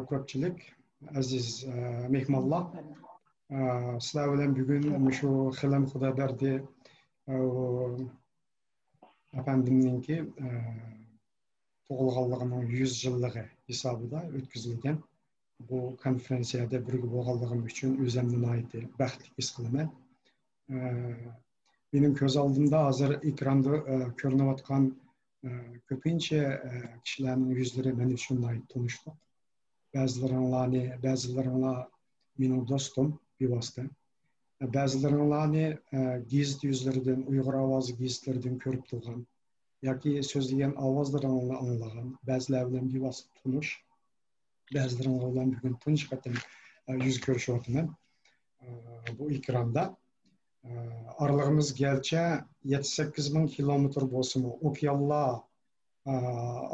Ko'pchilik, aziz mehmonlar, sizlar bilan bugun shu Xilam Xudoberdi efendimninki tug'ilganligining 100 yilligi hisobida o'tkazilgan bu konferensiyada birga bo'lganligim uchun o'zimni nihoyatda baxtli his qilaman. Benim ko'z oldimda hozir ekranda ko'rinayotgan ko'pincha kishilarning yuzlari men uchun nihoyat tanishliq. Ba'zilaringlar mening do'stim bevosita. Ba'zilaringlarni gazet yuzlaridan, Uyg'ur ovozi gazetlaridan ko'rib turgan yoki so'zlagan ovozlaringlarni anglagan, ba'zilar bilan bevosita tanish, ba'zilaringlar bilan bugun tunji qatim yuz ko'rishyapman bu ekranda. Aralığımız gerçi 7-8 bin kilometre bolsa mı, okyanlar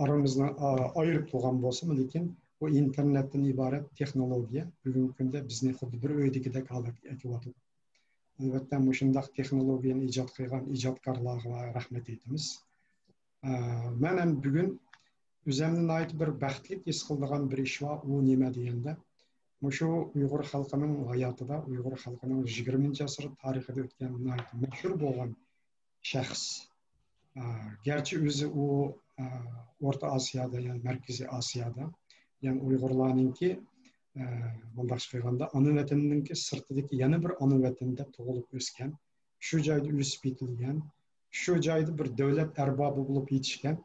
aramızda ayırıp durgan bolsa mı, lekin bu internetten ibaret texnologiya bugünkü günde bizni xuddi bir öydekidek holatga keltirdi. Albatta, mushundaq texnologiyani ijod qilgan ijodkorlarga rahmat aytamiz. Men ham bugun o'zimni nihoyat bir baxtli his qiladigan bir ish bor, u nima deganda Şu Uyghur halkının hayatında, Uyghur halkının 20. asır tarihinde ötken meşhur olan şahs. Gerçi özü o Orta Asya'da, yani Merkezi Asya'da, yani Uygurlarınki, bundak söyleyende, anı vatanınki sırtıdaki yeni bir anı vatanında doğulup ösken, şu cayda üsüp yetilgen, şu cayda bir devlet erbabı bulup yetişken,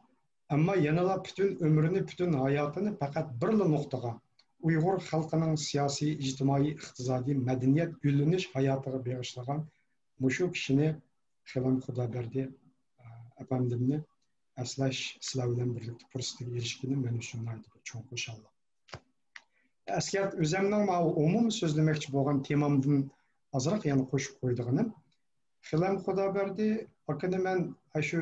ama yanıla bütün ömrünü, bütün hayatını fakat bir noktaga, Uyghur halkının siyasi, ictimai, iqtisadi, medeniyet, gülleniş hayatıga bağışlagan muşu kişini Xilam Xudoberdi efendimni eslash sizlar bilan birlikda fursatga erishganim men uchun cho'ng xo'shallik. Askar o'zimning umumiy so'zlamoqchi bo'lgan temamdan ozroq yana qo'shib qo'ydiganim Xilam Xudoberdi haqida men shu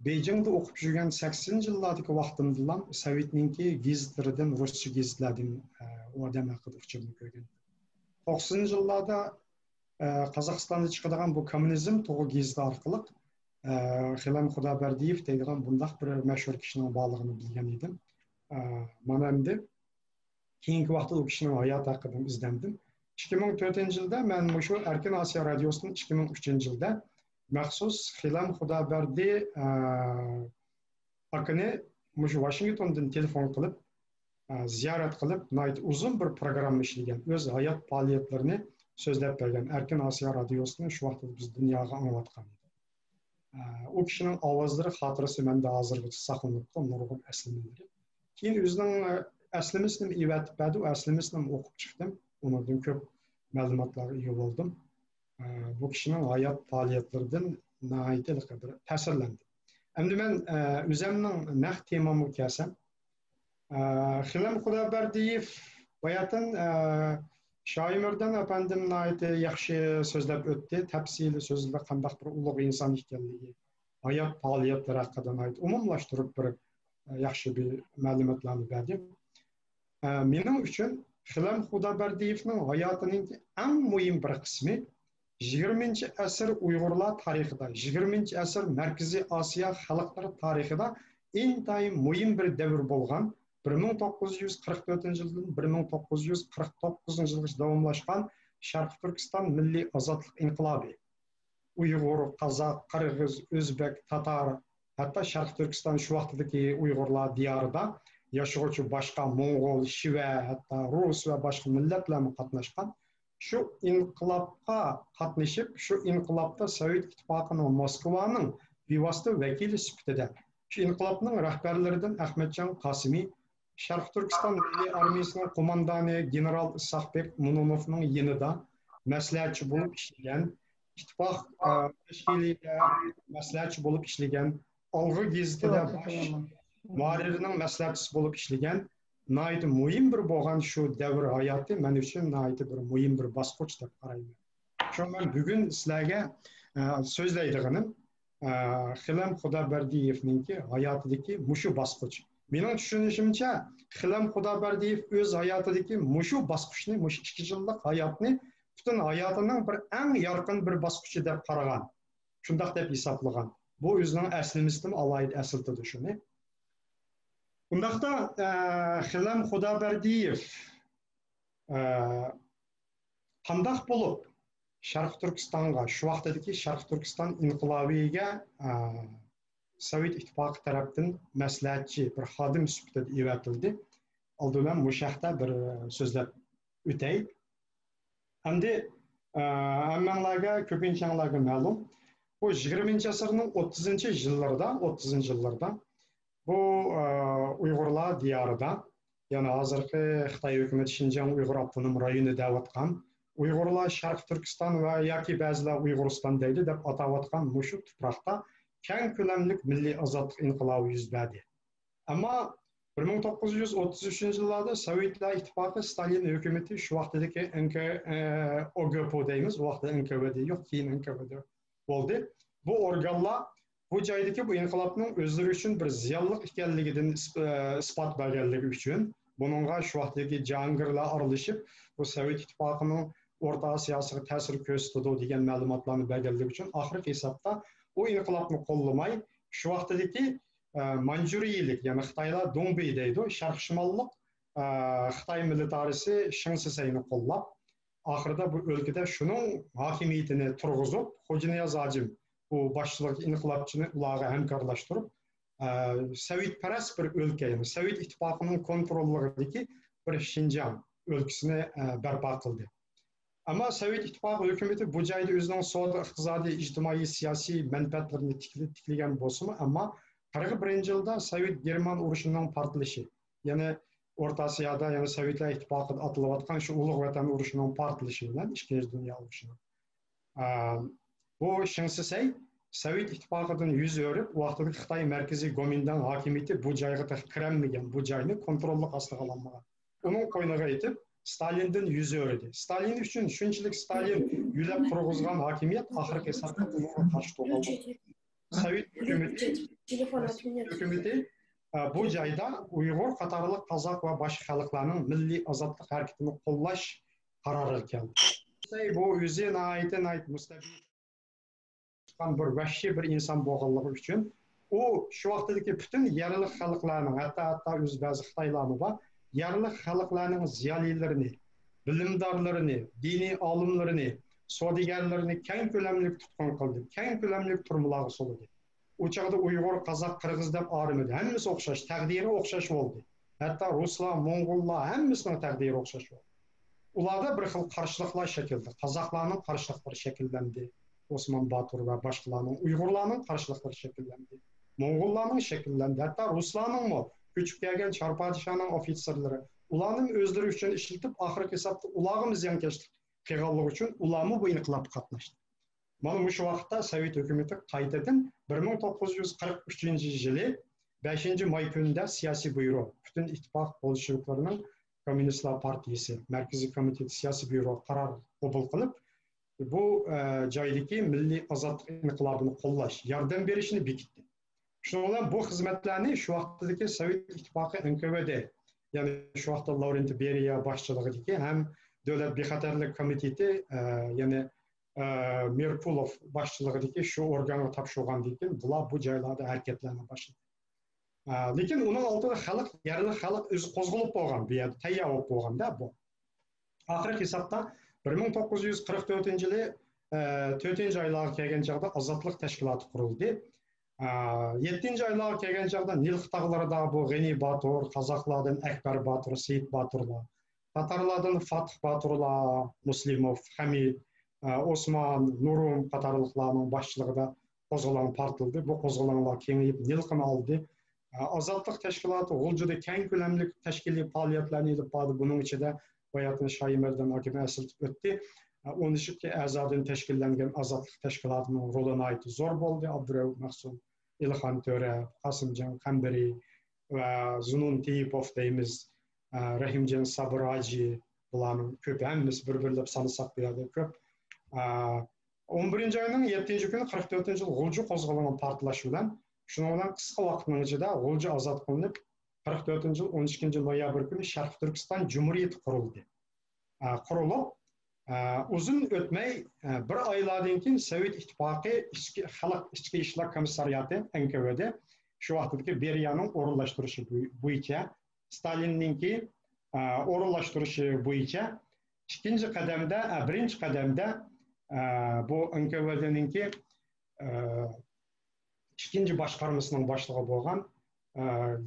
Beijing'de o'qib yurgan 80 yillardagi vaqtimda Sovetninki gazetlaridan, Ruscha gazetlardan odam haqida uchirni ko'rgan. 90 yillarda Qozog'istonda chiqadigan bu kommunizm to'g'ri gazeti orqali Xilam Xudoberdiyev degan bundaq bir mashhur kishining borligini bilgan edim. Mana endi keyingi vaqtda u kishining hayoti haqida izlandim. 2004-yilda men shu Erkin Osiyo radiosining 2003-yilda maxsus Xilam Xudoberdi akını Washington'dan telefon qilib, ziyorat qilib, uzun bir program ishlagan, o'z hayot faoliyatlarini so'zlab bergan Erkin Osiyo radiosini shu vaqtda biz dunyoga anglatgan edi. O kishining ovozlari xotirasi menda hozirgacha saqlanibdi, nurg'un aslimalari. Keyin o'zining aslimasini evatib berdi, aslimasini o'qib chiqdim, undan ko'p ma'lumotlarga ega bo'ldim. Bu kişinin hayat faaliyetlerinden nihayet bir ta'sirlandim. Endi men o'zimning naq temamga kelsam, Xilam Xudoberdiyev bayatın Shoirmirdan efendim nihayet yaxshi so'zlab o'tdi, tafsili so'zlar qandaq bir ulug' inson ekanligi, hayot faoliyatlari haqida nihayet umumlashtirib bir yaxshi bir ma'lumotlarni berdi. Mening uchun Xilam Xudoberdiyevning hayotining eng muhim bir qismi 20. asr Uyg'urlar tarixida, 20. asr Markaziy Osiyo xalqlari tarixida intayin muhim bir davr bo'lgan 1944-yildan 1949-yilgacha davomlashgan Sharq Turkiston milliy ozodlik inqilobi. Uyg'ur, Qozoq, Qirg'iz, O'zbek, Tatar, hatto Sharq Turkiston shu vaqtdagi Uyg'urlar diyorida yashovchi boshqa Mo'g'ul, Shiva, hatto Rus va boshqa millatlar qatnashgan. Şu inqilobga qatnashib, şu inqilobda Sovet ittifoqining Moskvaning bevosita vakili sifatida shu inqilobning rahbarlaridan Ahmadjon Qosimiy, Sharq Turkiston milliy armiyasining qo'mondoni general Isoqbek Munonovning yanida maslahatchi bo'lib ishlagan, ittifoq tashkilotida maslahatchi bo'lib ishlagan, Olg'a gazetida bosh muharrirning maslahatchisi bo'lib ishlagan. Naydı muhim bir bo'lgan shu davr hayoti men uchun naydı bir muhim bir bosqich deb qarayman. Shu men bugun sizlarga so'zlaydiganim Xilam Xudoberdiyevningki hayotidagi mushu bosqich. Mening tushunishimcha Xilam Xudoberdiyev o'z hayotidagi mushu bosqichni, mush 2 yillik hayotni butun hayotining bir eng yorqin bir bosqichi deb qaragan. Shundaq deb hisoblagan. Bu o'zining aslimisidan alayda asiltadi shuni. Undaqda Xilam Xudoberdiyev qandaq bo'lib Sharq Turkistonga shu vaqtdagi Sharq Turkiston inqilobiga Sovet ittifoqi tarafdan maslahatchi bir xodim sifatida evatildi. Oldindan mushahda bir so'zlab o'tay. Endi hammanglarga, ko'pinchalarga ma'lum, bu 20 asrning 30-yillarda bu Uyg'urlar diyorida, ya'ni hozirgi Xitoy hukumati Xinjiang Uyg'ur avtonom rayoni da'vatgan Uyg'urlar Sharq Turkiston va yoki ba'zilar Uyg'uriston deydi deb atayotgan mushu tuproqda keng ko'lamli milliy ozodlik inqilobi yuz berdi. Ammo 1933-yillarda Sovetlar ittifoqi Stalin hukumati shu vaqtdagi OGP deymiz, u vaqtda NKVD yo'q, keyin NKVD bo'ldi. Bu organlar bu joydagi bu inqilobning o'zlari uchun bir ziyonli ekanligidan isbot berganligi uchun buningga shu vaqtdagi jangirlar aralashib bu Sovet ittifoqining O'rta Osiyosiga ta'sir ko'rsatdi degan ma'lumotlarni berganligi uchun oxirgi hisobda u inqilobni qo'llamay shu vaqtdagi Manjuriyelik, ya'ni Xitoylar Dongbey deydi, sharq shimollik Xitoy militarisi Shang Sisayni qo'llab, oxirida bu o'lkada shuning hokimiyatini turg'izib, Xo'janiyaz Hojim bu boshchilik inqilobchini ularga hamkorlashtirib, Sovetparast bir o'lka, ya'ni Sovet ittifoqining kontrolidagi bir Xinjiang o'lkasini barpo qildi. Ammo Sovet ittifoqi hukumati bu joyda o'zining savdo, iqtisodiy, ijtimoiy, siyosiy manfaatlarini tiklagan bo'lsa-mu, ammo 41-yilda Sovet-German urushining portlashi, ya'ni O'rta Osiyoda, ya'ni Sovetlar ittifoqida atilayotgan shu ulug' vatan urushining portlashi bilan Ikkinchi dunyo urushini bu Shang Sisay Sovet ittifoqidan yuz o'rib, vaqtida Xitoy markaziy Gomindan hokimiyati bu joyga kirolmagan, bu joyni kontrollik ostiga olmagan. Uning qo'yniga yetib Stalindan yuz o'rdi. Stalin uchun shunchalik Stalin yulab turg'izgan hokimiyat oxirgi hisobda unga qarshi to'g'rildi. Sovet hukumati bu joyda Uyg'ur qatorli qozoq va boshqa xalqlarning milliy ozodlik harakatini qo'llash qaroriga keldi. Bu o'zi nihoyat mustaqil bir vahshiy bir inson bo'lganligi uchun u shu vaqtdagi butun yerli xalqlarning, hatto o'z ba'zi Xitoylarning va yerli xalqlarning ziyolilarini, bilimdorlarini, diniy olimlarini, savdogarlarini keng ko'lamli tutqun qildi, keng ko'lamli turmalarga soldi. O çağda Uyghur, Kazak, Kırgız deb ayrılmadı. Hemmisi o'xshash, taqdiri o'xshash bo'ldi. Hatto Ruslar, Mo'ng'ullar hammasining taqdiri o'xshash bo'ldi. Ularda bir xil qarshiliklar shakllanadi. Qozoqlarning qarshiliklari shakllandi. Osman Batur va boshqalarning, Uyg'urlarning qarshiliklari shakllandi. Mo'ng'ullarning shakllandi. Hatto Ruslarning ko'chib kelgan Chor podshoning ofitserlari ularning o'zlari uchun ishlatib, oxirgi hisobda ularga ziyonkashlik qilganligi uchun ularmi bu inqilobga qatnashdi. Mana şu vaqtda Sovet hukumati qaytadan 1943-yili 5-may kunida siyosiy buyruq, butun ittifoq bolsheviklarining Kommunistlar partiyasi Markaziy komiteti siyosiy buyruq qaror qabul qilib, bu joydagi milliy ozodlik inqilobini qo'llash, yordam berishni bekitdi. Shuningdek bilan bu xizmatlarni shu vaqtdagi Sovet ittifoqi NKVD, ya'ni shu vaqtda Lavrent Beriya boshchiligidagi ham Davlat bexatarlik komiteti, ya'ni Merkulov boshchiligidagi shu organga topshirgandan keyin bular bu joylarda harakatlana boshladi. Lekin uning oldida xalq, yerli xalq o'zi qo'zg'alib bo'lgan, bu yerda tayyor bo'lib bo'lganda bu. Oxirgi hisobda 1944-yili 4-oylarga kelgan chog'da ozodlik tashkiloti qurildi. 7-oylarga kelgan chog'da Nilq tog'larida bu G'ani Batur, qozoqlardan Akbar Batur, Seyit Baturlar, tatarlardan Fath Baturlar, Muslimov, Hamid, Osman, Nurum qatorliqlarning boshchiligida qo'zg'olon portildi. Bu qo'zg'olonlar kengayib Nilqini oldi. Ozodlik tashkiloti G'uljida keng ko'lamli tashkiliy faoliyatlarni olib bordi. Buning ichida Boyatni Shoyimirdan hokimi asıltib o'tdi. 12 a'zodan tashkillangan ozodlik tashkilotining roli nihoyat zo'r bo'ldi. Abdurauf Mahsum, Ilhon To'ra, Qosimjon Qambari va Zunun Tiyipov deymiz, Rahimjon Sabiraji, bularning ko'pi hammasi bir-birlab sanoqsaq bu yerda ko'p. 11-oyning 7-kuni 44-yil G'ulji qo'zg'oloni portlashi bilan shuning bilan qisqa vaqtning ichida G'ulji ozod qilinib 44-yil 12-noyabr kuni Sharq Turkiston Jumhuriyati qurildi. Qurilib uzun o'tmay bir oylardan keyin Sovet ittifoqi ichki ishlar komissariyati NKVD şu vaqtdagi Beriyaning o'rinlashtirishi bo'yicha, Stalinninki o'rinlashtirishi bo'yicha birinchi qadamda bu NKVD'ninki ikkinchi boshqarmasining boshlig'i bo'lgan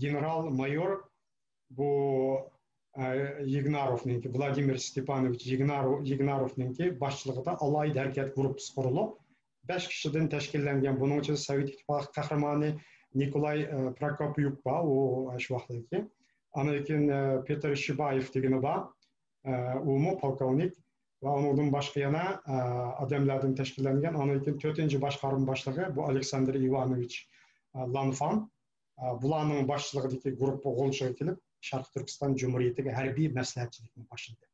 general-mayor bu Yignarovninki, Vladimir Stepanovich Yignarovninki boshchiligida alohida harakat guruhi qurilib, 5 kishidan tashkillangan. Buning ichida Sovet Ittifoqi qahramoni Nikolay Prokopyuk bor, u shu vaqtdagi. Amerikan Peter Shibayev degani bor, u polkovnik va undan boshqa yana odamlardan tashkillangan Amerikan 4-chi boshqarma boshlig'i bu Aleksandr Ivanovich Lanfan. Bularning boshchiligidagi guruh G'olchiga kelib, Sharq Turkiston Jumhuriyatiga harbiy maslahatchilikni boshladi.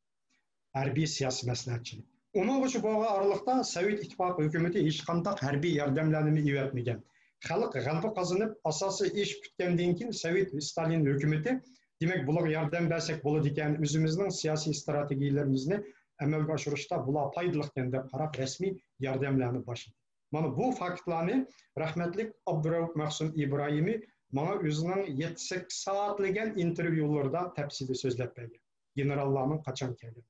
Harbiy siyosiy maslahatchilik. Onun için bu aralıkta Sovet İttifaqı hükümeti hiç qandaq harbiy yordamlarni evatmagan. Xalq g'alaba qozonib, asosiy ish bitgandan keyin Sovet Stalin hükümeti demak bular yordam bersak bo'ladi ekan, o'zimizning siyosiy strategiyalarimizni amalga oshirishda bular foydali ekan deb qarab rasmiy yordamlarni boshladi. Mana bu faktlarni rahmatli Abdurauf Mahsun Ibrohimiy mana o'zining 7-8 soatligan intervyularda tafsili so'zlab bergan. Generallarning qachon kelgan.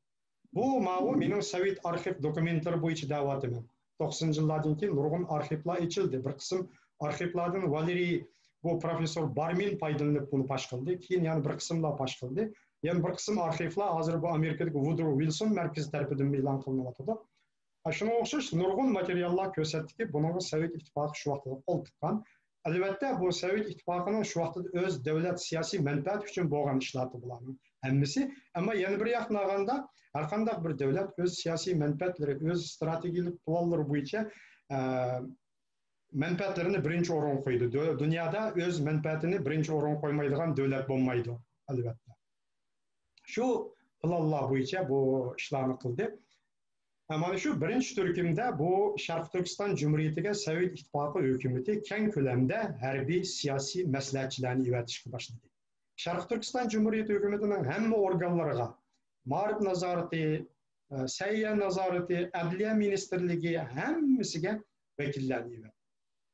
Bu mening Sovet arxiv dokumentlari bo'yicha da'vatim. 90-yillardan keyin nurg'un arxivlar ochildi. Bir qism arxivlardan Valeriy bu professor Barmin foydalanib buni fosh qildi. Keyin yana bir qismlar fosh qildi. Yana bir qism arxivlar hozir bu Amerikadagi Woodrow Wilson markazi tomonidan e'lon qilinayotdi. Shunga o'xshash nurg'un materiallar ko'rsatdiki, bunga Sovet Ittifoqi shu vaqtda qo'l tiqqan. Albatta bu Sovet Ittifoqining shu vaqtda o'z davlat siyosiy manfaati uchun bo'lgan ishlardi bularning hammasi. Ammo yana bir yoqdan olganda har qanday bir davlat o'z siyosiy manfaatlari, o'z strategik planlari bo'yicha manfaatlarini birinchi o'ringa qo'ydi. Dunyoda o'z manfaatini birinchi o'ringa qo'ymaydigan davlat bo'lmaydi, albatta. Shu planlar bo'yicha bu ishlarni qildi. Mana shu birinchi turkumda bu Sharq Turkiston Jumhuriyatiga Sovet Ittifoqi hukumati keng ko'lamda harbiy siyosiy maslahatchilarni evatishga boshladi. Sharq Turkiston Jumhuriyati hukumatining hamma organlariga Ma'rif nazorati, Sayya nazorati, Adliya ministrligi hammasiga vakillarni evatdi.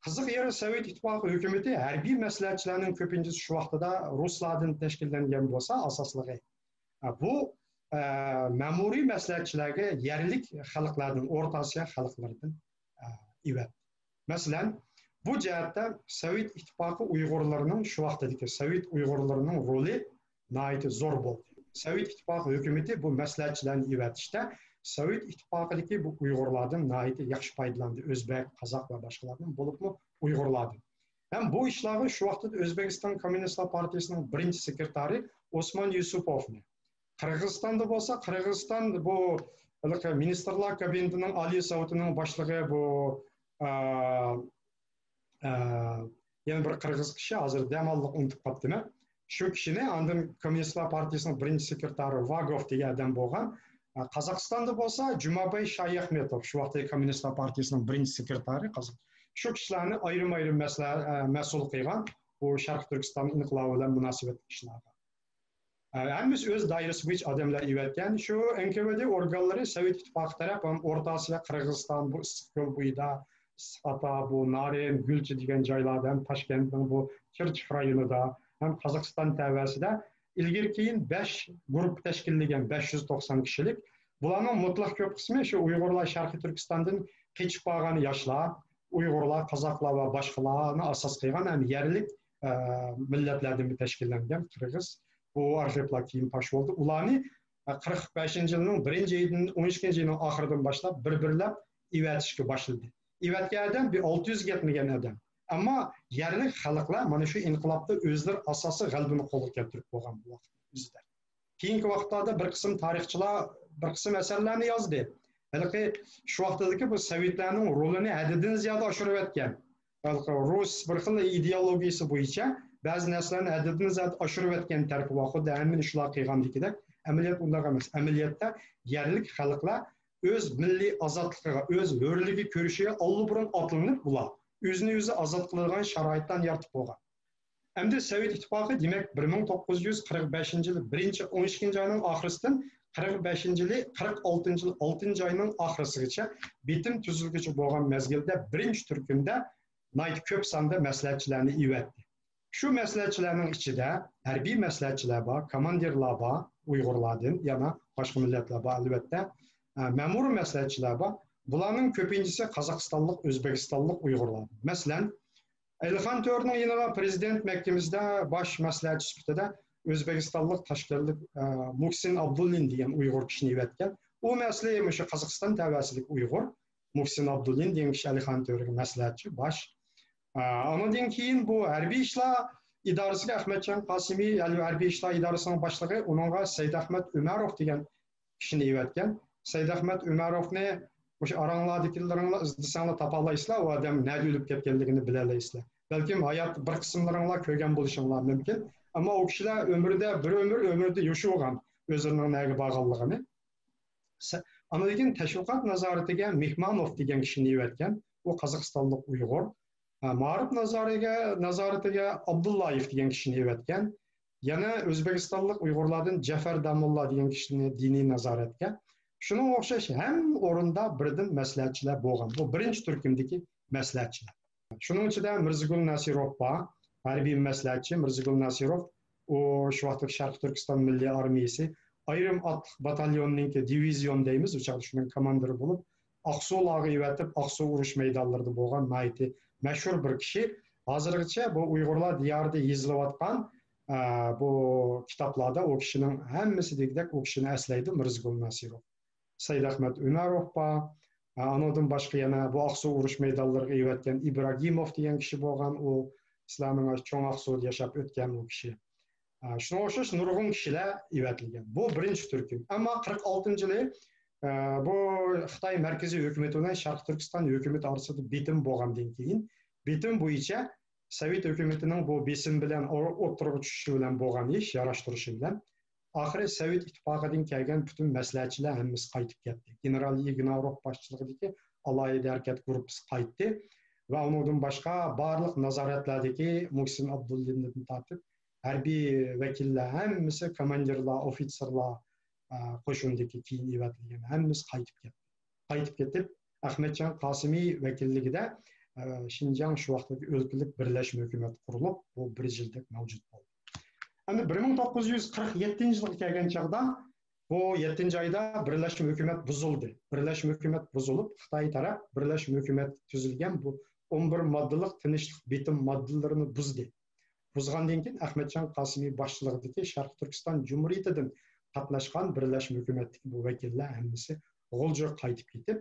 Qiziq yeri Sovet Ittifoqi hukumati harbiy maslahatchilarning ko'pinchisi shu vaqtda ruslardan tashkillangan bo'lsa, asosligi bu ma'muriy maslahatchilarga yerlik xalqlardan, O'rta Osiyo xalqlaridan evatdi. Masalan, bu jihatda Sovet Ittifoqi Uyg'urlarining shu vaqtdagi Sovet Uyg'urlarining roli nihoyat zo'r bo'ldi. Sovet Ittifoqi hukumati bu maslahatchilarni evatishda Sovet Ittifoqidagi bu Uyg'urlardan nihoyat yaxshi foydalandi. O'zbek, qozoq va boshqalardan bo'libmi Uyg'urlardan. Ham bu ishlarni shu vaqtda O'zbekiston Kommunistlar partiyasining birinchi sekretari Osmon Yusupovni, Qirg'izistonda bo'lsa, Qirg'iziston bu ministrlar kabinetining oliy sovutining boshlig'i bu yana bir qirg'iz kishi hozir damalliq unutib qolibdimi? Shu kishini andin Kommunistlar partiyasining birinchi sekretari Vagov degan odam bo'lgan. Qozog'istonda bo'lsa, Jumabay Shayahmetov, shu vaqtdagi Kommunistlar partiyasining birinchi sekretari qozoq. Shu kishilarni ayrim-ayrim mas'ul qilgan bu Sharq Turkiston inqilobi bilan munosabat ishlarga. Hammasi o'z doirasi bo'yicha odamlar evatgan. Shu NKVD organlari Sovet Ittifoqi taraf ham O'rta Osiyo, Qirg'iziston, bu Istiqlol bo'yida, Ata, bu Naren, Gulchi degan joylarda, ham Toshkentning bu Kirch rayonida, ham Qozog'iston tavasida ilgari-keyin 5 guruh tashkillagan 590 kishilik. Bularning mutlaq ko'p qismi shu Uyg'urlar Sharqiy Turkistondan qochib qolgan yoshlar, Uyg'urlar, qozoqlar va boshqalarni asos qilgan ham yerlik millatlardan tashkillangan Qirg'iz. Bu arxivlar keyin pash bo'ldi. Ularni 45-yilning 1-yidan 12-yilning oxiridan boshlab bir-birlab evatishga boshladi. Evatgandan bir 600 yetmagan odam. Ammo yerlik xalqlar mana shu inqilobda o'zlari asosiy g'alabani qo'lga keltirib bo'lgan bu vaqtda. Keyingi vaqtlarda bir qism tarixchilar bir qism asarlarni yozdi. Balki shu vaqtdagi bu sovetlarning rolini haddidan ziyoda oshirayotgan. Balki rus bir xil ideologiyasi bo'yicha ba'zi narsalarni haddidan ziyoda oshirayotgan tarafi bor. Xuddi hamma ishlar qilgandagidek, amaliyot unday emas. Amaliyotda yerlik xalqlar o'z milliy ozodligiga, o'z hurligi ko'rishiga allburun otlanib bular o'zini o'zi ozod qiladigan sharoitdan yaratib bo'lgan. Endi Sovet Ittifoqi demak 1945-yil 1-12 oyning oxirisidan 45-yil 46-yil 6 oyning oxirisigacha bitim tuzilguchi bo'lgan mezgilda birinchi turkumda ko'p sonda maslahatchilarni evatdi. Şu məsləhətçilərin içində hərbi məsləhətçilər var, komandirlər var, Uyğurlardan, yana başqa millətlər var əlbəttə. Məmur məsləhətçilər var. Bunların köpüncüsü Qazaxıstanlıq, Özbəkistanlıq Uyğurlar. Məsələn, Elxan Törünün yanına prezident məhkəməsində baş məsləhətçi sifatida Özbəkistanlıq Taşkentlik Muhsin Abdullin degan Uyğur kişini evatgan. O məsələyə məşə Qazaxıstan təvəssilik Uyğur Muhsin Abdullin degan kishi Elxan Törüga məsləhətçi baş. Ondan keyin bu hərbi işlər idarəsində Ahmetcan Qasimi, yəni hərbi işlər idarəsinin başlığı, onunla Seyd Ahmet Ömərov degan kişini evatgan. Seyd Ahmet Ömərovni o'sha aranglardagilaringlar izlasanglar topalaysizlar, u odam nega o'lib ketganligini bilalaysizlar. Balkim hayot bir qismlaringlar ko'rgan bo'lishinglar mumkin, ammo u kishilar umrida bir umrda yashagan o'zining nega borganligini. Ana degan tashviqot nazoratiga Mehmonov degan kishini evatgan, u Qozog'istonlik Uyg'ur. Ma'rif nazoratiga Abdullayev degan kishini evatgan. Yana O'zbekistonlik Uyg'urlardan Jafar Damulla degan kishini diniy nazoratga. Şuna o'xshash ham o'rinda birdan maslahatchilar bo'lgan. Bu birinchi turkumdagi maslahatchilar. Shuning ichida Mirzagul Nasirov bor, harbiy maslahatchi Mirzagul Nasirov, u shu vaqtda Sharq Turkiston Milliy armiyasi ayrim otliq batalyonining divizion deymiz, o'sha shuning komandiri bo'lib, Aqsularga evatib, Aqsu urush maydonlarida bo'lgan mayti mashhur bir kishi. Hozirgacha bu Uyg'urlar diyorida yozilayotgan bu kitoblarda o kishining hammasidagidek o kishini eslaydi Mirzagul Nasirov. Seyd Ahmet Ömərov var. Ondan başqa yana bu Aqsu urush maydonlariga evatgan Ibragimov degan kishi bo'lgan, u islomning cho'ng Aqsuda yashab o'tgan u kishi. Shunga o'xshash nurg'un kishilar evatilgan. Bu birinchi turkum. Ammo 46-yili bu Xitoy markaziy hukumati bilan Sharq Turkiston hukumati orasida bitim bo'lgandan keyin bitim bo'yicha Sovet hukumatining bu besim bilan o'tirib tushishi bilan bo'lgan ish, yarashtirishi bilan oxiri Sovet ittifoqidan kelgan butun maslahatchilar hammasi qaytib ketdi. General Ignorov boshchiligidagi alohida harakat guruhi qaytdi va undan boshqa barliq nazoratlardagi Muhsin Abdullindan tortib harbiy vakillar hammasi komandirlar, ofitserlar qo'shindagi keyin evatilgan hammasi qaytib ketdi. Qaytib ketib Ahmetcan Qasimiy vakilligida Şinjan shu vaqtdagi o'lkalik birlashma hukumat qurilib, bu 1 yilda mavjud bo'ldi. Endi 1947-yilga kelgan chaqda bu 7-oyda birlashma hukumat buzildi. Birlashma hukumat buzilib, Xitoy taraf birlashma hukumat tuzilgan bu 11 moddalik tinchlik bitim moddalarini buzdi. Buzgandan keyin Ahmetcan Qasimiy boshchiligidagi Sharq Turkiston Jumhuriyatidan qatnashgan birlashma hukumatdagi bu vakillar hammasi G'uljaga qaytib ketib,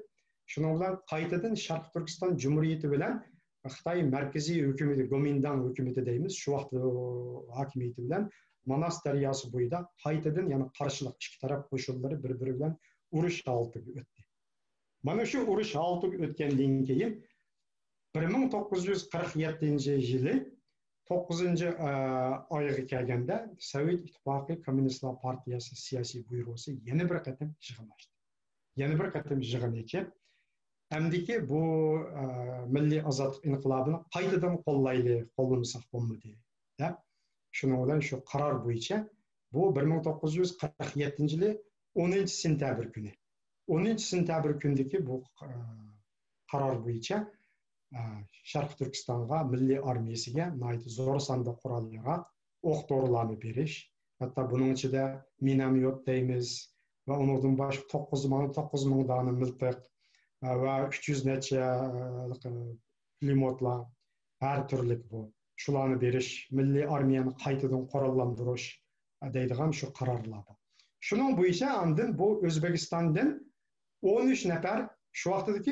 shuning bilan qaytadan Sharq Turkiston Jumhuriyati bilan Xitoy markaziy hukumati, Gomindan hukumati deymiz, shu vaqt hokimiyati bilan Manas daryosi bo'yida qaytadan yana qarshilik ikki taraf qo'shinlari bir-biri bilan urush holatiga o'tdi. Mana shu urush holatiga o'tgandan keyin 1947-yili 9-oyga kelganda Sovet ittifoqi Kommunistlar partiyasi siyosiy byurosi yana bir qatam yig'inlashdi. Yana bir qatam yig'in echib, hamdiki bu milliy ozodlik inqilobini qaytadan qo'llamasak bo'lmaydi deb, shuning bilan shu qaror bo'yicha bu 1947-yili 10-sentabr kuni. 10-sentabr kunidagi bu qaror bo'yicha Sharq Turkistonga milliy armiyasiga zo'r sonda qurollar, o'q-dorilarni berish, hatto buning ichida minomyot deymiz va undan boshqa 9 ming dona miltiq va 300 necha pulemyotlar, har turli bu. Shularni berish, milliy armiyani qaytadan qurollantirish deydigan shu qarorlar bor. Shuning bo'yicha andin bu O'zbekistondan 13 nafar shu vaqtdagi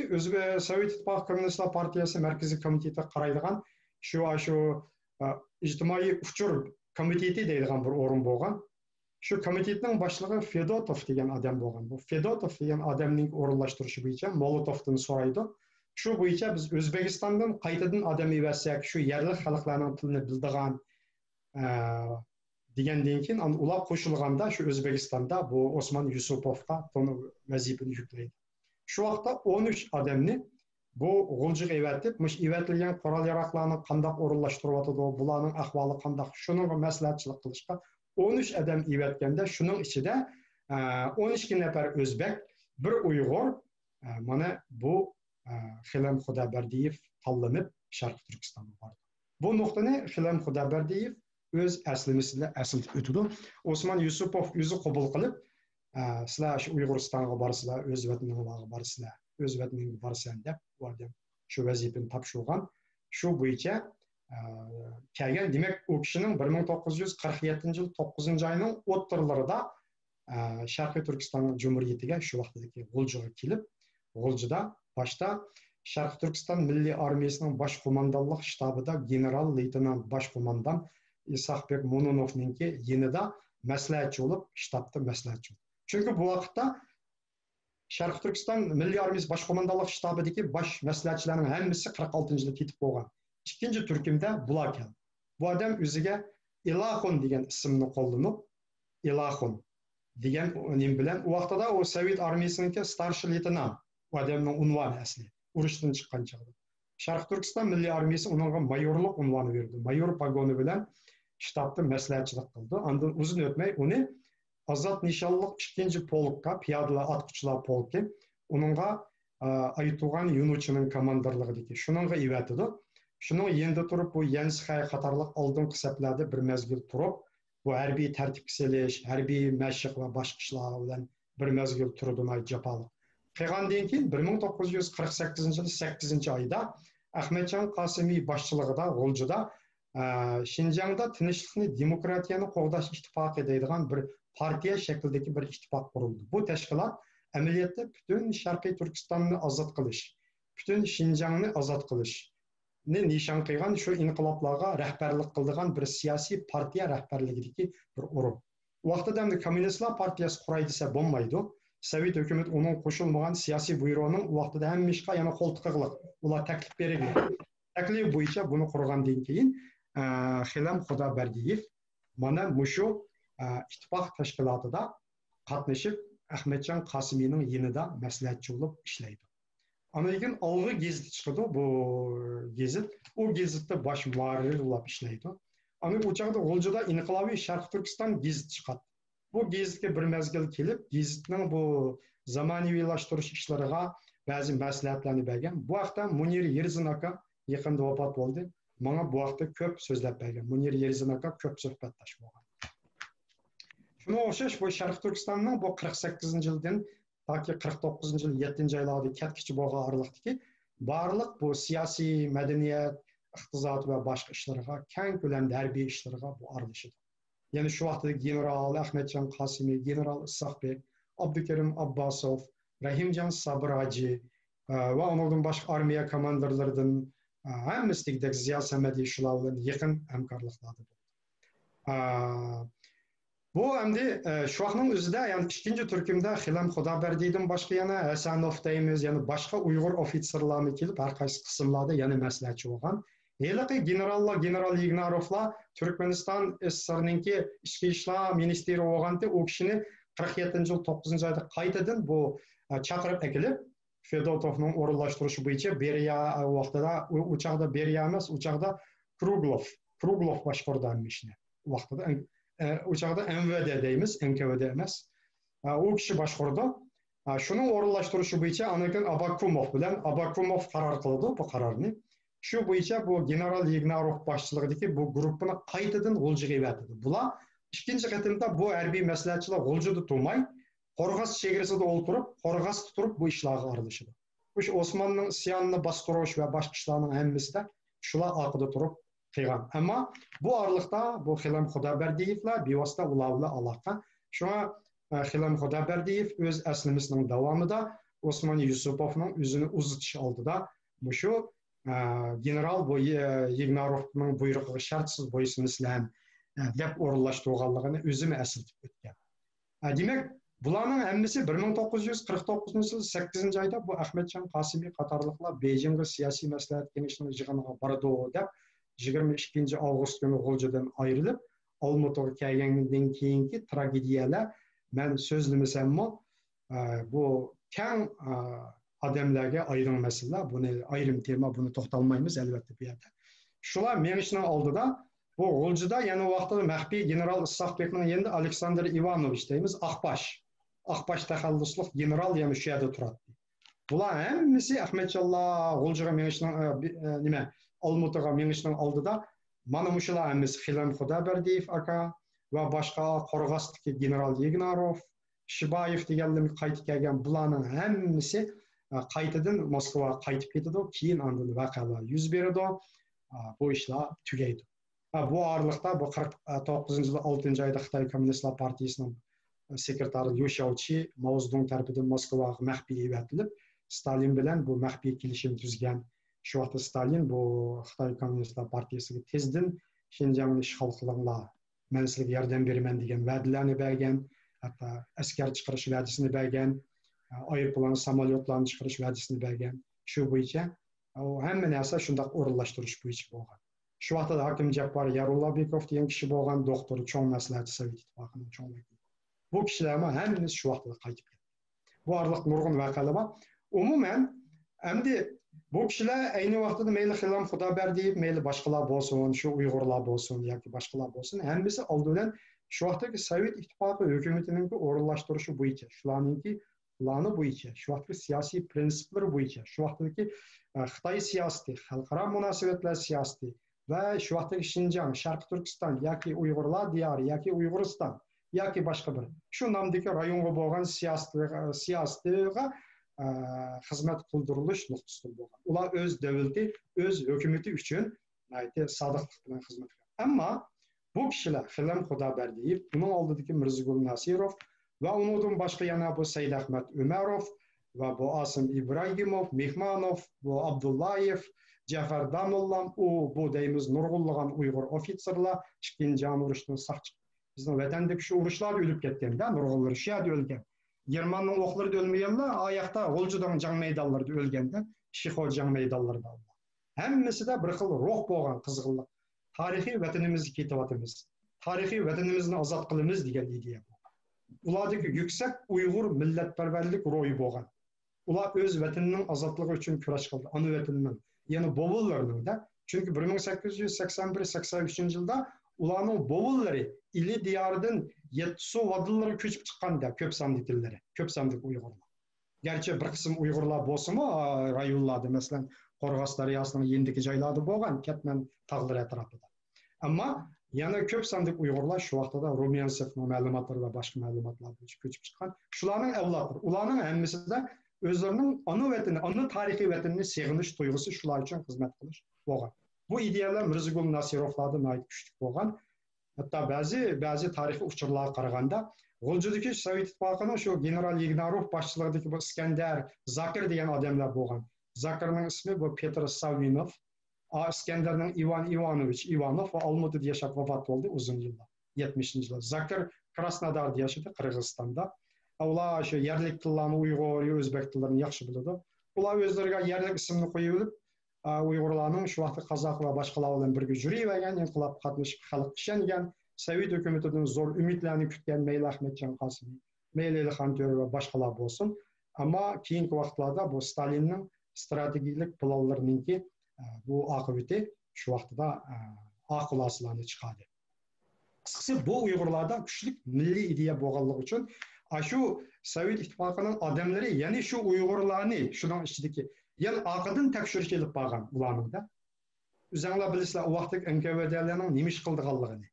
Sovet ittifoqi Kommunistlar partiyasi markaziy komiteti qaraydigan shu ijtimoiy uchur komiteti deydigan bir o'rin bo'lgan. Shu komitetning boshlig'i Fedotov degan odam bo'lgan. Bu Fedotov degan odamning o'rinlashtirishi bo'yicha Molotovdan so'raydi. Shu bo'yicha biz O'zbekistondan qaytadan odam evasak, shu yerli xalqlarning tilini bildigan degandan keyin ular qo'shilganda shu O'zbekistonda bu Osmon Yusupovga vazifani yuklaydi. Shu vaqtda 13 odamni bu G'uljaga evatib, evatilgan qurol-yarog'larni qanday o'rinlashtiryotdi, bularning ahvoli qanday, shuning maslahatchilik qilishga 13 odam evatganda, shuning ichida 12 nafar o'zbek, bir Uyg'ur, mana bu Xilam Xudobardiyev tanlanib Sharq Turkistonga bordi. Bu nuqtani Xilam Xudoberdiyev o'z aslimizda asıltib o'tdi. Osman Yusupov o'zi qabul qilib, sizlar shu Uyg'uristonga borsizlar, o'z vataningizga borsizlar, o'z vataningizga borsan deb, u odam shu vazifani topshirgan. Shu bo'yicha kelgan, demak, u kishining 1947-yil 9-oyning o'ttirlarida Sharqiy Turkiston Cumhuriyetiga shu vaqtdagi G'uljiga kelib, G'uljida boshda Sharqiy Turkiston Milliy armiyasining bosh qo'mondonlik shtabida general-leytenant bosh qo'mondon Isahbek Mo'minovninki yanida maslahatchi bo'lib, shtabda maslahatchi. Chunki bu vaqtda Sharqiy Turkiston Milliy armiyasi bosh qo'mondonlik shtabidagi bosh maslahatchilarning hammasi 46-yilda ketib bo'lgan. Ikkinchi turkumda bular keldi. Bu odam o'ziga Ilahun degan ismni qo'llanib, Ilahun degan nim bilan u vaqtda o Sovet armiyasiningki starshi leytenant, u odamning unvoni asli, urushdan chiqqan chog'da. Sharqiy Turkiston Milliy armiyasi unga mayorlik unvoni berdi. Mayor pogoni bilan shtabda maslahatchilik qildi. Undan uzun o'tmay uni Azad nishonliq 2-polkka, piyodalar atquchilar polki, uningga Aytugan Yunuchining komandirligidagi shuningga evatidi. Shuning endi turib bu Yansxay qatorliq oldingi saflarda bir mezgil turib, bu harbiy tartibga selish, harbiy mashq va boshqa ishlar bilan bir mezgil turdilar japalı. Qilgandan keyin 1948-yil 8-oyda Ahmedjon Qosimiy boshchiligida G'uljida Şinjan'da tinchlikni, demokratiyani qo'g'dash ittifoqi deydigan bir partiya shaklidagi bir ittifoq qurildi. Bu tashkilot amaliyotda butun Sharqiy Turkistonni ozod qilish, butun Şinjanni ozod qilishni nishon qilgan, shu inqiloblarga rahbarlik qiladigan bir siyosiy partiya rahbarligidagi bir urug'. U vaqtda ham Kommunistlar partiyasi quraydi desa bo'lmaydi. Sovet hukumat uning qo'shilmagan siyosiy buyrug'ining u vaqtda ham ishqa yana qo'l tiqiliq. Ular taklif bergan. Taklif bo'yicha buni qurgandan keyin Xilam Xudoberdiyev mana mushu ittifoq tashkilotida qatnashib Ahmedjon Qosimiyning yanida maslahatchi bo'lib ishlaydi. Amerikan Olg'i gazeti chiqdi, bu gazet, u gazetda bosh muharrir bo'lib ishlaydi. Ana u chog'da G'uljida Inqilobiy Sharq Turkiston gazeti chiqadi. Bu gazetga bir mezgil kelib, gazetning bu zamonaviylashtirish ishlariga ba'zi maslahatlarni bergan. Bu vaqtda Munir Yerzin aka yaqinda vafot bo'ldi. Mana bu vaqtda ko'p so'zlab bergan. Munir Yerzin aka ko'p suhbatlash bo'lgan. Shuna o'xshash bu Sharq Turkistonning bu 48-yildan yoki 49-yil 7-oylarda ketkichi bo'lgan oraliqdagi barliq bu siyosiy, madaniyat, iqtisod va boshqa ishlarga, keng ko'lamda harbiy ishlarga bu aralashadi. Ya'ni shu vaqtda general Ahmedjon Qosimiy, general Isahbek, Abdukarim Abbasov, Rahimjon Sabraji va undan boshqa armiya komandirlaridan hammasidek Ziyo Samadiy shular bilan yaqin hamkorliklarda bo'ldi. Bu endi shu vaqtning o'zida, ya'ni ikkinchi turkumda Xilam Xudoberdiyevdan boshqa yana Hasanov deymiz, ya'ni boshqa Uyg'ur ofitserlarni kelib har qaysi qismlarda yana maslahatchi bo'lgan. Heliqi generallar, general Yignarovlar Turkmaniston SSR'ninki ichki ishlar ministri bo'lganda u kishini 47-yil 9-oyda qaytadan bu chaqirib akilib Fedotovning o'rinlashtirishi bo'yicha Beriya vaqtida u chaqda Beriya emas, u chaqda Kruglov boshqargan ishni. Vaqtida u chaqda MVD deymiz, NKVD emas. U kishi boshqardi. Shuni o'rinlashtirishi bo'yicha Anakin Abakumov bilan Abakumov qaror qildi bu qarorni. Shu bo'yicha bu general Yignarov boshchiligidagi bu guruhni qaytadan G'uljiga evatdi. Bular ikkinchi qatimda bu harbiy maslahatchilar G'uljida turmay, Qo'rg'as chegarasida o'ltirib, Qo'rg'asda turib bu ishlarga aralashadi. O'sha Osmonning isyonini bostirish va boshqa ishlarning hammasida shular orqada turib qilgan. Ammo bu oraliqda bu Xilam Xudoberdiyevlar bevosita ular bilan aloqa. Shunga Xilam Xudoberdiyev o'z aslimizning davomida Osmon Yusupovning o'zini uzitish oldida shu general bu Yignarovning buyrug'iga shartsiz bo'ysunishlar deb o'rinlashtirganligini o'zim eslatib o'tgan. Demak, bularning hammasi 1949-yil 8-oyda bu Ahmedjon Qosimiy qatorliqlar Bejingga siyosiy maslahat kengashining yig'iniga bordi deb 22 avgust kuni G'uljidan ayrilib, Olmaotaga kelgandan keyingi tragediyalar men so'zlamasammi bu keng odamlarga ayrim masala, buni ayrim tema, buni to'xtalmaymiz albatta bu yerda. Shular menishning oldida bu G'uljida yana vaqtida maxfiy general Isahbekning endi Aleksandr Ivanovich deymiz, Aqbash taxallusliq general yana shu yerda turadi. Bular hammasi Ahmedjonlar G'uljiga menishning Алмутыға меңіштің алдыда mana muşular әміз Хилем Худабердиев ака ve başka Қорғастығы генерал Егнаров, Шибаев дегенлер қайтып келген бұларның әммесі қайтадан Москваға қайтып кетеді, кейін андын вақиғалар жүз береді, bu işler tügeydi. Bu ağırlıkta bu 49 yılı 6. ayda Xitay Komünistler Partiyasının sekreteri Liu Shaoqi Mao Zedong tarafından Moskvaga məxfi etilib, Stalin bilan bu məxfi kelishim tuzgan. Şu vaqtda Stalin bu Xitay Komünistler Partiyasiga tezdan Şinjanni ishg'ol qilinglar, men sizlarga yordam beraman degan va'dalarni bergan, hatto askar chiqarish va'dasini bergan, aeroplan samolyotlarni chiqarish va'dasini bergan. Shu bo'yicha hamma narsa shunday o'rinlashtirish bo'yicha bo'lgan. Şu vaqtda Hakim Jabbor Yarullabekov degan kishi bo'lgan, doktor, cho'ng maslahatchi Sovet Ittifoqining cho'ng vakili. Bu kishilarni hammamiz shu vaqtda qaytib ketdi. Bu orliq nurg'un voqealar bor. Umuman, endi bu kishilar ayni vaqtda mayli Xilem Xudoberdiyev, mayli boshqalar bo'lsin, shu Uyg'urlar bo'lsin yoki boshqalar bo'lsin, hammasi oldidan shu vaqtdagi Sovet Ittifoqi hukumatining o'rinlashtirishi bo'yicha, shularningki plani bo'yicha, shu vaqtdagi siyosiy prinsiplar bo'yicha, shu vaqtdagi Xitoy siyosati, xalqaro munosabatlar siyosati ve şu vaqtdagi Şinjan, Sharq Turkiston yoki Uyg'urlar diyori yoki Uyg'uriston yoki boshqa bir shu nomdagi rayonga bo'lgan siyosatiga xizmat qildirilish nuqtasida bo'lgan. Ular o'z davlati, o'z hukumati uchun sodiqlik bilan xizmat qilgan. Ammo bu kishilar Xilem Xudoberdiyev, uning oldidagi Mirzagul Nasirov va undan boshqa yana bu Saidahmad Umarov va bu Asim Ibragimov, Mehmonov, bu Abdullayev, Jafar Damullam, bu deyimiz nurg'unlagan Uyg'ur ofitserlar, ikkinchi urushdan saqchi. Bizning vatandagi shu urushlar o'lib ketganda, nurg'unlar shu yerda o'lgan. Germanning o'qlarida o'lmaganlar, oyoqda G'o'ljidan jang maydonlarida o'lganda, Shixo jang maydonlarida. Hammasida bir xil ruh bo'lgan qizg'inlik. Tarixiy vatanimizga ketyapmiz. Tarixiy vatanimizni ozod qilamiz degan ideya bo'lgan. Ulardagi yuksak Uyg'ur millatparvarlik ruhi bo'lgan. Ular o'z vatanining ozodligi uchun kurash qildi. Ana vatanining yani bovullarının da çünkü 1881-83 yılda ulanın bovulları ili diyardan yetsu vadılları köçüp çıkanda köp sandıkları, köp sandık Uygurlar. Gerçi bir kısım Uygurlar bolsa mı rayonlarda mesela Qorğas Daryasının yendiki jaylarda bolgan Ketmen tağları etrafında. Ama yana köp sandık Uygurlar şu vaqtda da Rumyansevning ma'lumotlari va boshqa ma'lumotlar bo'yicha ko'chib chiqqan. Shularning avlodlari, ularning hammasi da özlerinin ana vatani, ana tarixiy vatanini seg'inish tuyg'usi shular uchun xizmat qilish bo'lgan. Bu ideyalar Mirzagul Nasirovlardan aytib kuchli bo'lgan. Hatto ba'zi tarixiy uchurlarga qaraganda, G'o'ljidagi Sovet Ittifoqining shu general Ignarov boshchiligidagi bu Iskandar, Zakir degan odamlar bo'lgan. Zakirning ismi bu Petr Savinov, Iskandarning Ivan Ivanovich Ivanov va Olmutada yashab vafot bo'ldi uzun yillar, 70-yillar. Zakir Krasnodarda yashadi, Qirg'izistonda. Ular şu yerlik tillarni Uyg'ur, O'zbek tillarini yaxshi biladi. Ular o'zlariga yerlik ismini qo'yib olib, Uyg'urlarning shu vaqtda qozoq va boshqalar bilan birga yurib, inqilob qatnashib xalq ishongan, Sovet hukumatidan zo'r umidlarni kutgan mayli Ahmadjon Qosimiy, mayli Ilhom To'ra va boshqalar bo'lsin. Ammo keyingi vaqtlarda bu Stalinning strategik planlarininki bu oqibati shu vaqtda oqibatlarni chiqadi. Qisqasi bu Uyg'urlarda kuchli milliy ideya bo'lganligi uchun şu Sovet İttifakı'nın adamları yani şu Uygurlarni şunun içindeki yani akıdın tekşürüş edip bağın ulanın da. Üzerine bilirler o vaxtdaki NKVD'lerinin nemiş kıldıqallığını.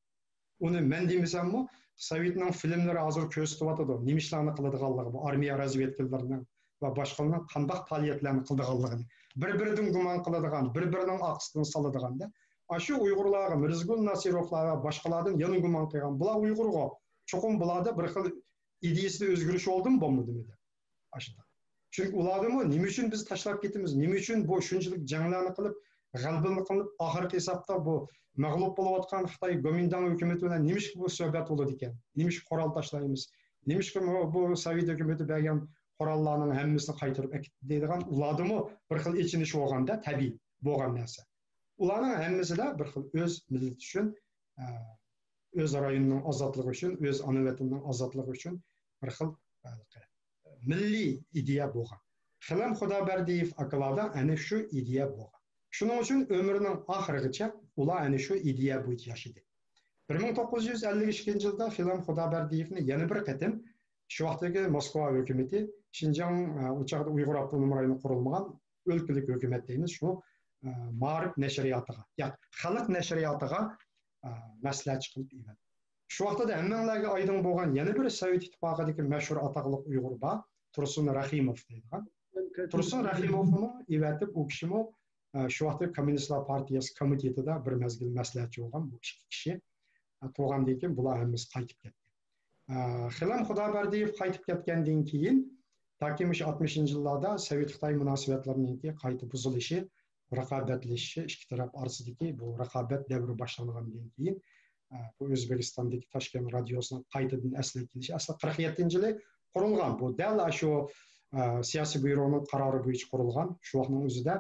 Onu men demesem mi Sovet'nin filmleri hazır köstüvatıdı. Nemişlerini kıldıqallığı bu armiya razvedkilerinin ve başkalarının qandaq faaliyetlerini kıldıqallığını. Bir-birinin guman kılıdığan, bir-birinin aqsını salıdığan da. Şu Uygurlarga Mirzagul Nasirovlar ve başkalardan yanı guman kıygan. Bula Uygurga çokum bulada bir xil ideyasida o'zgarish oldimi bo'lmadimi deb aşıda. Çünkü ulardimi nima uchun biz tashlab ketamiz, nima uchun bu shunchalik janglarni qilib, g'albini qilib, oxirgi hisobda bu mag'lub bo'layotgan Xitoy Gomindan hukumati bilan nima bu suhbat bo'ladi ekan? Nima qurol tashlaymiz? Nima bu Sovet hukumati bergan qurollarning hammasini qaytarib deydigan ulardimi bir xil ichinish bo'lganda tabiiy bo'lgan narsa. Ularning hammasida bir xil o'z millati uchun öz rayonunun azadlığı üçün, öz ana vatanının azadlığı üçün bir xil milliy ideya bo'lgan. Xilem Xudoberdiyev akalardan ana shu ideya bo'lgan. Shuning uchun ömrünün oxirigacha ular ana shu ideya bo'yicha yashadi. 1952 yilda Xilem Xudoberdiyevni yana bir qatim shu vaqtdagi Moskva hukumati Şinjan uçaqda Uyg'ur avtonom rayoni qurilmagan o'lkalik hukumat deymiz, shu Ma'rif nəşriyatıga, ya xalq nəşriyatıga məsləhətçi qılıb evət. Şu vaqtda həmmənlərə aydın bolğan yana bir Sovet İttifaqıdakı məşhur ataqlıq Uyğur ba, Tursun Rahimov deyilgan. Tursun Rahimov'u evetib o kişimi şu vaqtda Komünistlar Partiyası komitetida bir mezgil məsləhətçi bolğan bu iki kişi to'g'andan keyin bular hammasi qaytib ketdi. Xilam Xudoberdiyev qaytib ketgandan keyin taki 60-yillarda Sovet Xitoy munosabatlarining qayta buzilishi, raqobatlashishi, ikki taraf orasidagi bu raqobat davri boshlangandan keyin bu O'zbekistondagi Toshkent radiosining qaytadan asliga kelishi asli 47-yili qurilgan. Bu dal shu siyosiy byuroning qarori bo'yicha qurilgan. Shu vaqtning o'zida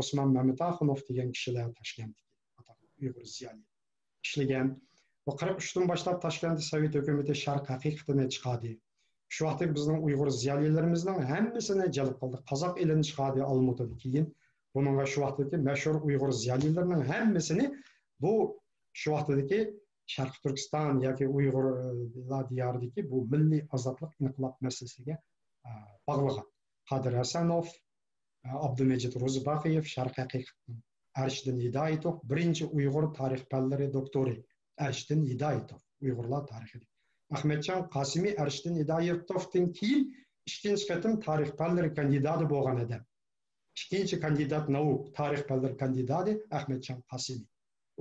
Osman Mamataxunov degan kishilar Toshkentdagi Uyghur ziyoli ishlagan. Bu 43dan boshlab Toshkentda Sovet hukumati sharq haqiqatini chiqadi. Shu vaqtda bizning Uyghur ziyolilarimizning hammasini jalb qildi. Qozoq elini chiqadi Olmaotada keyin. Buningga shu vaqtdagi mashhur Uyghur ziyolilarining hammasini bu shu vaqtdagi Sharq Turkiston yoki Uyg'urlar diyoridagi bu milliy ozodlik inqilob masalasiga bog'lagan. Qadir Hasanov, Abdumajid Ro'zibaqeyev, Sharq haqiqatning Arshiddin Hidoyatov, birinchi Uyg'ur tarix fanlari doktori Arshiddin Hidoyatov, Uyg'urlar tarixi. Ahmedjon Qosimiy Arshiddin Hidoyatovdan keyin ikkinchi qatim tarix fanlari kandidati bo'lgan odam. Ikkinchi kandidat nauk tarix fanlari kandidati Ahmedjon Qosimiy.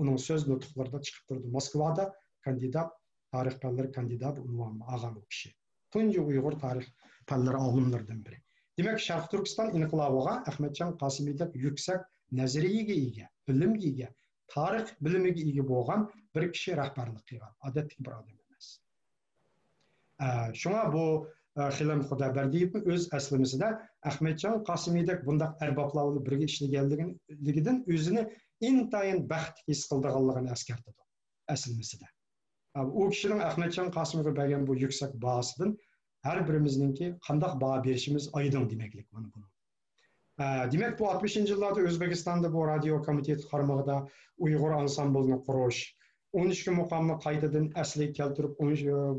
Uning so'z nutqlarida chiqib turdi. Moskvada kandidat tarix fanlari kandidati unvoni olgan u kishi. Tunji Uyg'ur tarix fanlari olimlaridan biri. Demak, Sharq Turkiston inqilobiga Ahmedjon Qosimiydak yuksak nazariyaga ega, bilimga ega, tarix bilimiga ega bo'lgan bir kishi rahbarlik qilgan. Odatdagi bir odam emas. Shunga bu Xilam Xudoberdiyevning o'z aslimisida Ahmedjon Qosimiydak bundaq arboblar bilan birga ishlaganligidan o'zini intayin baxt his qilganligini eskartadi aslimisida. U kishining Ahmedjon Qosimiyga bergan bu yuksak bahosidan har birimizningki qanday baho berishimiz aydın demaklik mana buni. Demak, bu 60-yillarda O'zbekistonda bu radio komiteti qaramog'ida Uyg'ur ansamblini qurish, 12 muqomni qaytadan asliga keltirib,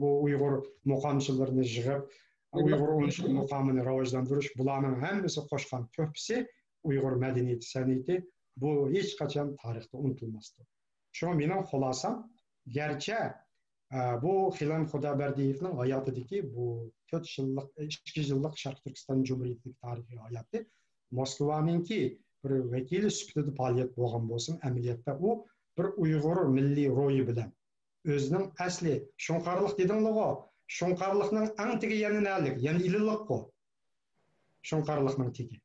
bu Uyg'ur muqomchilarini yig'ib, Uyg'ur 12 muqomini rivojlantirish, bularning hammasi qo'shgan to'pisi Uyg'ur madaniyati, san'ati bu hech qachon tarixda unutilmasdi. Shunga mening xulosam, garchi bu Xilam Xudoberdiyevning hayotidagi bu 4 yillik, 2 yillik Sharq Turkiston Cumhuriyetining tarixiy hayoti Moskvaninki bir vakili sifatida faoliyat bo'lgan bo'lsin, amaliyotda u bir Uyg'ur milliy ro'yi bilan o'zining asli shunqarliq dedinglar-ku, shunqarliqning eng tegi yana nalik, yana ililliq-ku. Shunqarliqning tegi.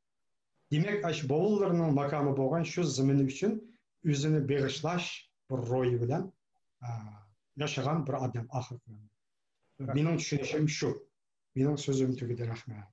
Demak, ash bovullarning maqomi bo'lgan shu zamini uchun o'zini beg'ishlash bir ro'yi bilan yaşayan bir adam axir. Mening tushunishim shu. Mening so'zim tugadi, rahmat.